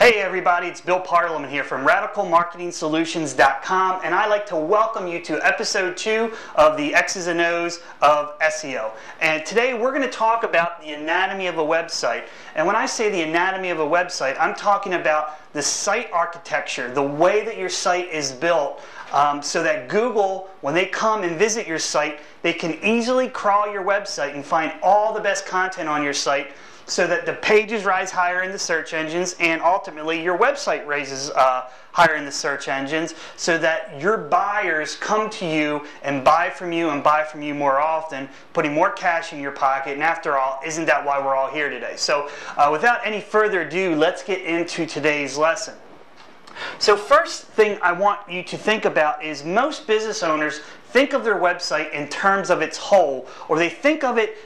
Hey everybody, it's Bill Parliament here from RadicalMarketingSolutions.com, and I'd like to welcome you to episode 2 of the X's and O's of SEO. And today we're going to talk about the anatomy of a website. And when I say the anatomy of a website, I'm talking about the site architecture, the way that your site is built, so that Google, when they come and visit your site, they can easily crawl your website and find all the best content on your site, so that the pages rise higher in the search engines, and ultimately your website raises higher in the search engines, so that your buyers come to you and buy from you more often, putting more cash in your pocket. And after all, isn't that why we're all here today? So without any further ado, let's get into today's lesson. So first thing I want you to think about is most business owners think of their website in terms of its whole, or they think of it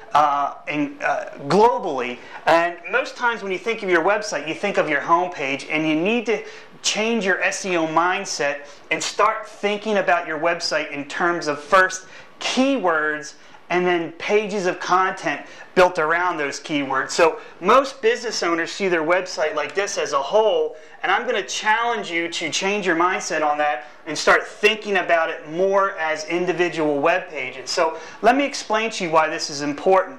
globally. And most times when you think of your website, you think of your homepage, and you need to change your SEO mindset and start thinking about your website in terms of first keywords and then pages of content built around those keywords. So most business owners see their website like this as a whole, and I'm going to challenge you to change your mindset on that and start thinking about it more as individual web pages. So let me explain to you why this is important.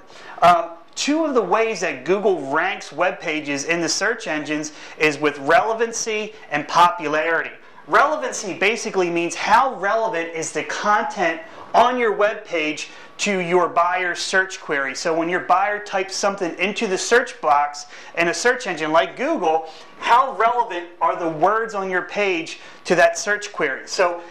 Two of the ways that Google ranks web pages in the search engines is with relevancy and popularity. Relevancy basically means how relevant is the content on your web page to your buyer's search query. So when your buyer types something into the search box in a search engine like Google, how relevant are the words on your page to that search query? So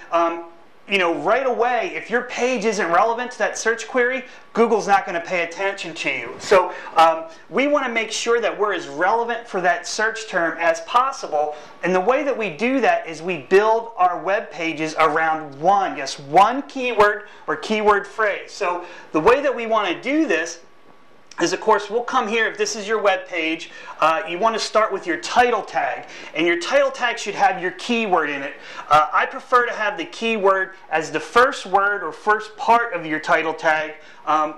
right away, if your page isn't relevant to that search query, Google's not going to pay attention to you. So we want to make sure that we're as relevant for that search term as possible. And the way that we do that is we build our web pages around one keyword or keyword phrase. So the way that we want to do this is, of course, we'll come here. If this is your web page, you want to start with your title tag. And your title tag should have your keyword in it. I prefer to have the keyword as the first word or first part of your title tag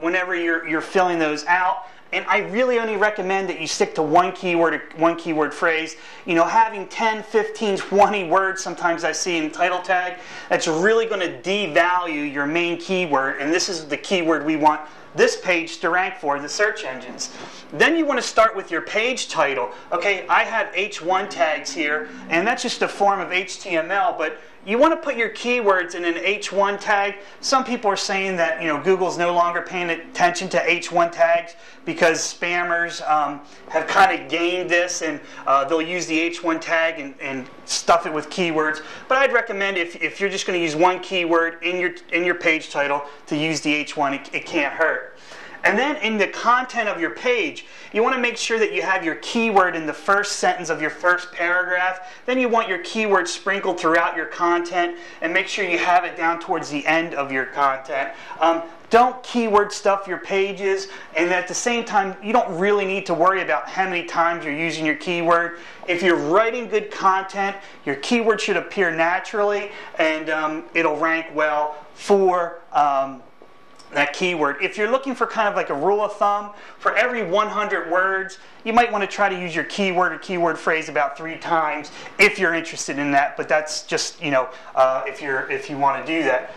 whenever you're filling those out. And I really only recommend that you stick to one keyword or one keyword phrase. Having 10, 15, 20 words sometimes I see in title tag, that's really going to devalue your main keyword. And this is the keyword we want this page to rank for the search engines. Then you want to start with your page title. Okay, I have H1 tags here, and that's just a form of HTML, but you want to put your keywords in an H1 tag. Some people are saying that Google's no longer paying attention to H1 tags because spammers have kind of gained this, and they'll use the H1 tag and stuff it with keywords. But I'd recommend if you're just going to use one keyword in your page title to use the H1. It can't hurt. And then in the content of your page, you want to make sure that you have your keyword in the first sentence of your first paragraph. Then you want your keyword sprinkled throughout your content, and make sure you have it down towards the end of your content. Don't keyword stuff your pages, and at the same time, you don't really need to worry about how many times you're using your keyword. If you're writing good content, your keyword should appear naturally, and it'll rank well for that keyword. If you're looking for kind of like a rule of thumb, for every 100 words, you might want to try to use your keyword or keyword phrase about 3 times if you're interested in that. But that's just if you want to do that.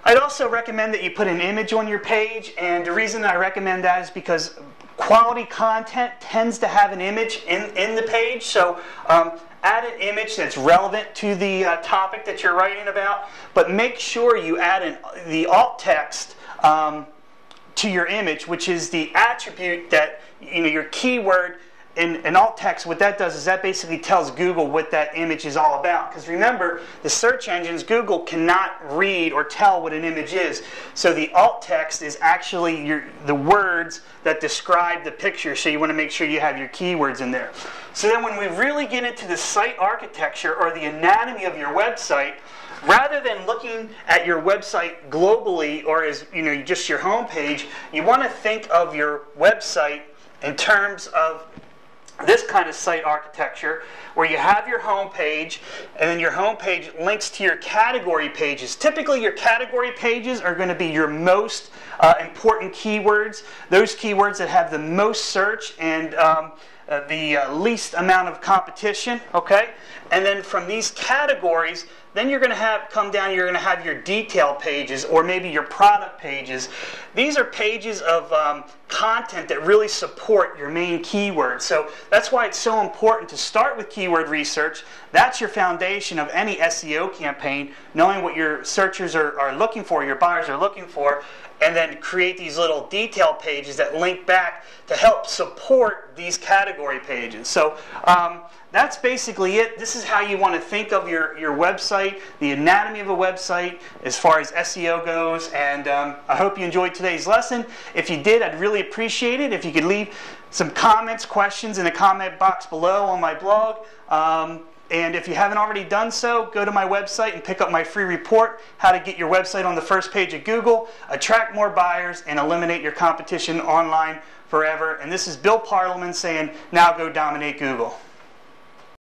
I'd also recommend that you put an image on your page, and the reason I recommend that is because quality content tends to have an image in the page. So add an image that's relevant to the topic that you're writing about, but make sure you add the alt text to your image, which is the attribute that your keyword in alt text. What that does is that basically tells Google what that image is all about. Because remember, the search engines, Google cannot read or tell what an image is. So the alt text is actually the words that describe the picture. So you want to make sure you have your keywords in there. So then when we really get into the site architecture or the anatomy of your website, rather than looking at your website globally or as just your home page, you want to think of your website in terms of this kind of site architecture, where you have your home page, and then your home page links to your category pages. Typically, your category pages are going to be your most important keywords, those keywords that have the most search and the least amount of competition, okay? And then from these categories, then you're going to come down, you're going to have your detail pages or maybe your product pages. These are pages of content that really support your main keywords. So that's why it's so important to start with keyword research. That's your foundation of any SEO campaign, knowing what your searchers are looking for, your buyers are looking for, and then create these little detail pages that link back to help support these category pages. So that's basically it. This is how you want to think of your website, the anatomy of a website as far as SEO goes. And I hope you enjoyed today's lesson. If you did, I'd really appreciate it if you could leave some comments, questions in the comment box below on my blog. And if you haven't already done so, go to my website and pick up my free report, How to Get Your Website on the First Page of Google, Attract More Buyers, and Eliminate Your Competition Online Forever. And this is Bill Parliament saying, now go dominate Google.